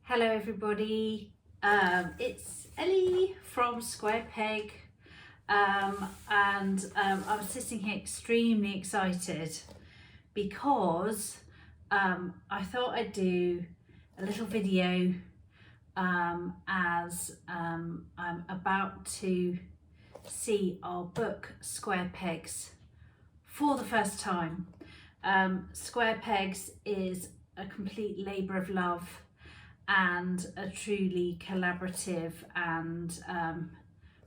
Hello everybody, it's Ellie from Square Peg, and I'm sitting here extremely excited because I thought I'd do a little video as I'm about to see our book Square Pegs for the first time. Square Pegs is a complete labour of love and a truly collaborative and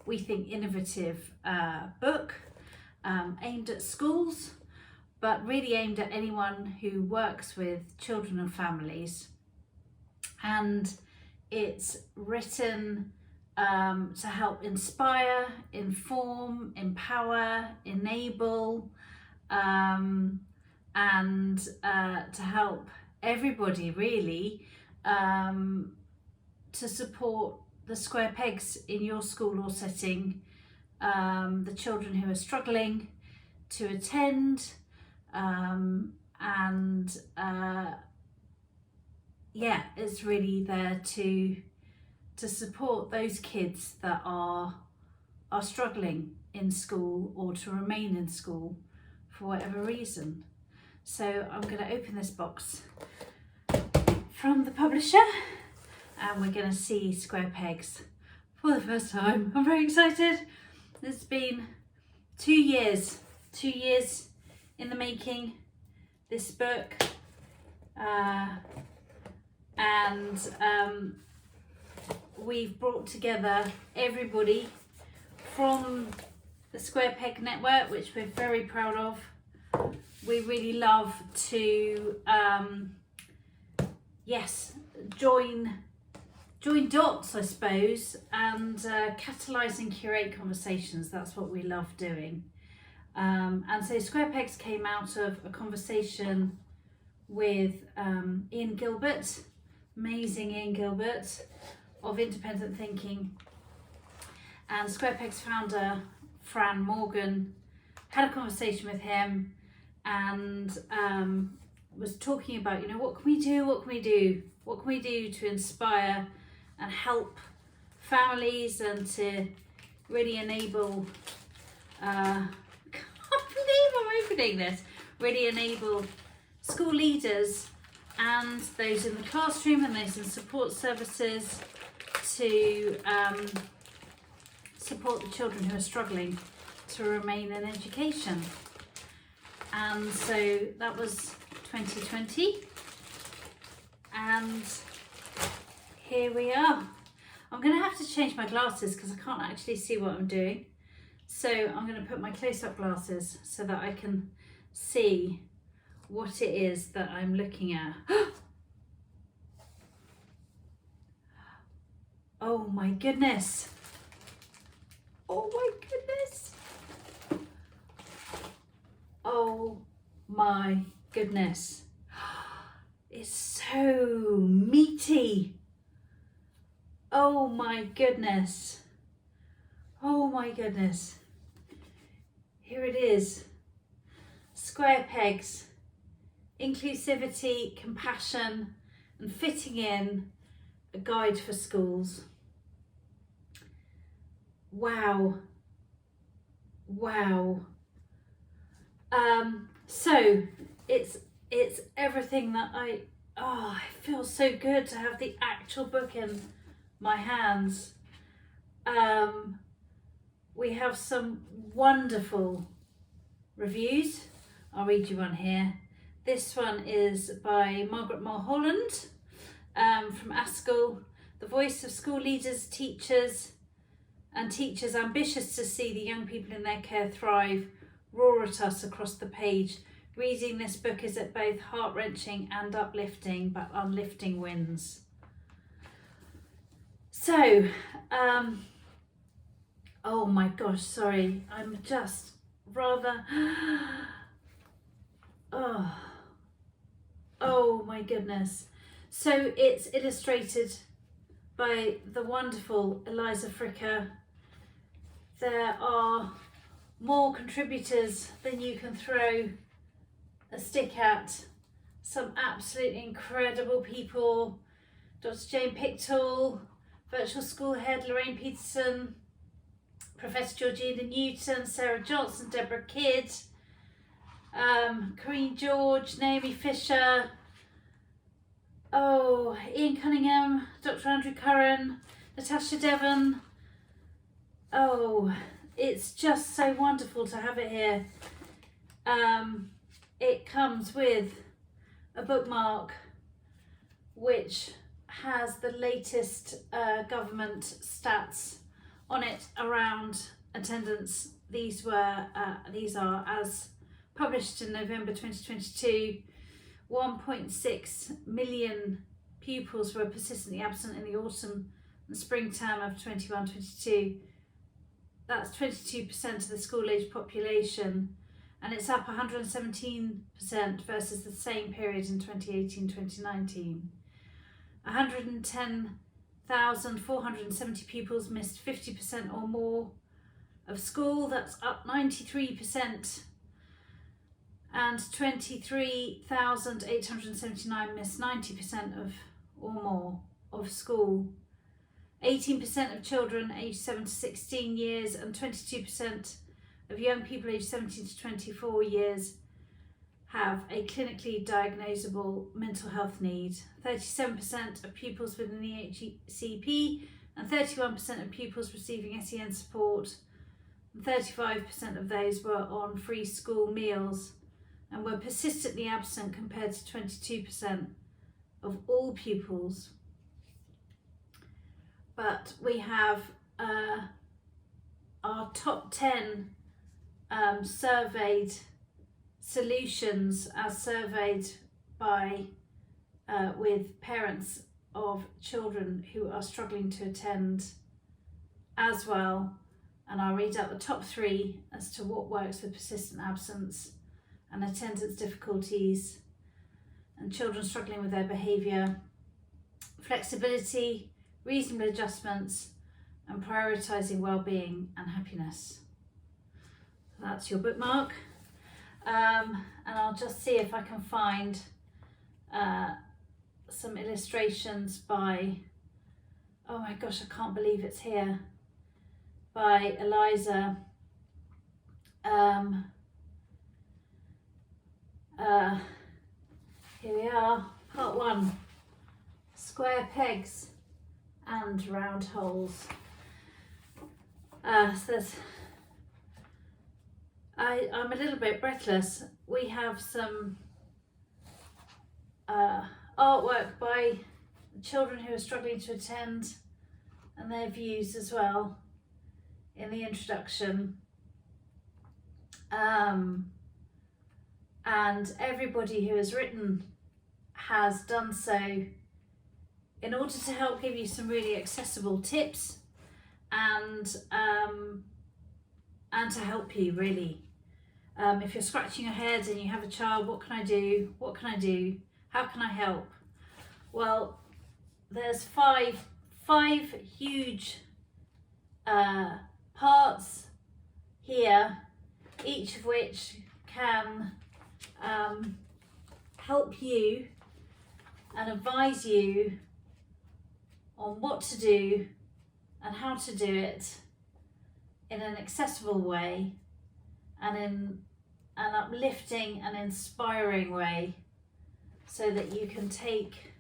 we think innovative book aimed at schools, but really aimed at anyone who works with children and families. And it's written to help inspire, inform, empower, enable, and to help everybody really to support the square pegs in your school or setting, the children who are struggling to attend, yeah, it's really there to support those kids that are struggling in school or to remain in school for whatever reason. So I'm going to open this box from the publisher and we're going to see Square Pegs for the first time. I'm very excited. It's been 2 years in the making, this book, and we've brought together everybody from the Square Peg network, which we're very proud of. We really love to join dots, I suppose, and catalyse and curate conversations. That's what we love doing. And so Square Pegs came out of a conversation with Ian Gilbert, amazing Ian Gilbert of Independent Thinking, and Square Pegs founder Fran Morgan. Had a conversation with him and was talking about, what can we do to inspire and help families and to really enable, I can't believe I'm opening this, really enable school leaders and those in the classroom and those in support services to support the children who are struggling to remain in education. And so that was 2020, and here we are. I'm going to have to change my glasses because I can't actually see what I'm doing, so I'm going to put my close-up glasses so that I can see what it is that I'm looking at. Oh my goodness. Oh my goodness. Oh my goodness. It's so meaty. Oh my goodness. Oh my goodness. Here it is. Square Pegs. Inclusivity, compassion, and fitting in, a guide for schools. Wow. Wow. So it's everything that I feel so good to have the actual book in my hands. We have some wonderful reviews. I'll read you one here. This one is by Margaret Mulholland from Askell, the voice of school leaders, teachers ambitious to see the young people in their care thrive, roar at us across the page. Reading this book is at both heart-wrenching and uplifting, but unlifting wins. So, oh my gosh, sorry, I'm just rather, oh my goodness. So it's illustrated by the wonderful Eliza Fricker. There are more contributors than you can throw a stick at. Some absolutely incredible people Dr. Jane Pictall, Virtual School Head Lorraine Peterson, Professor Georgina Newton, Sarah Johnson, Deborah Kidd, Corinne George, Naomi Fisher, Ian Cunningham, Dr. Andrew Curran, Natasha Devon. It's just so wonderful to have it here. It comes with a bookmark which has the latest government stats on it around attendance. These are as published in November 2022. 1.6 million pupils were persistently absent in the autumn and spring term of 21-22. That's 22% of the school-age population, and it's up 117% versus the same period in 2018-2019. 110,470 pupils missed 50% or more of school. That's up 93%. And 23,879 missed 90% or more of school. 18% of children aged 7 to 16 years and 22% of young people aged 17 to 24 years have a clinically diagnosable mental health need. 37% of pupils with an EHCP and 31% of pupils receiving SEN support. And 35% of those were on free school meals and were persistently absent compared to 22% of all pupils. But we have our top 10 surveyed solutions as surveyed by with parents of children who are struggling to attend as well. And I'll read out the top 3 as to what works with persistent absence and attendance difficulties and children struggling with their behaviour: flexibility, reasonable adjustments, and prioritising well-being and happiness. That's your bookmark. And I'll just see if I can find some illustrations by, oh my gosh, I can't believe it's here, by Eliza. Here we are, part 1, square pegs and round holes. I'm a little bit breathless. We have some artwork by children who are struggling to attend and their views as well in the introduction. And everybody who has written has done so in order to help give you some really accessible tips and to help you really. If you're scratching your head and you have a child, what can I do? What can I do? How can I help? Well, there's five huge parts here, each of which can help you and advise you on what to do and how to do it in an accessible way and in an uplifting and inspiring way, so that you can take,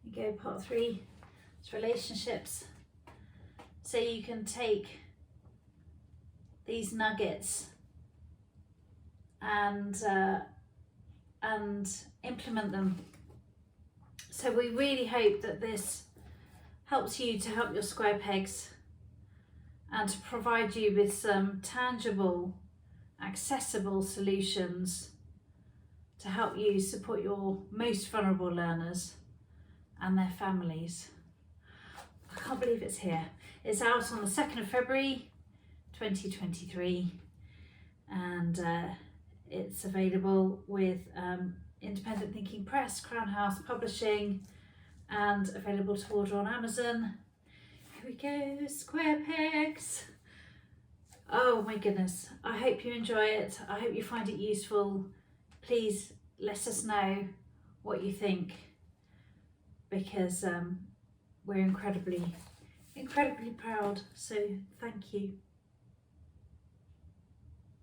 you go part 3, it's relationships, so you can take these nuggets and implement them. So we really hope that this helps you to help your square pegs and to provide you with some tangible, accessible solutions to help you support your most vulnerable learners and their families. I can't believe it's here. It's out on the 2nd of February 2023 and it's available with Independent Thinking Press, Crown House Publishing, and available to order on Amazon. Here we go, square pegs. Oh my goodness, I hope you enjoy it. I hope you find it useful. Please let us know what you think. because we're incredibly proud. So thank you.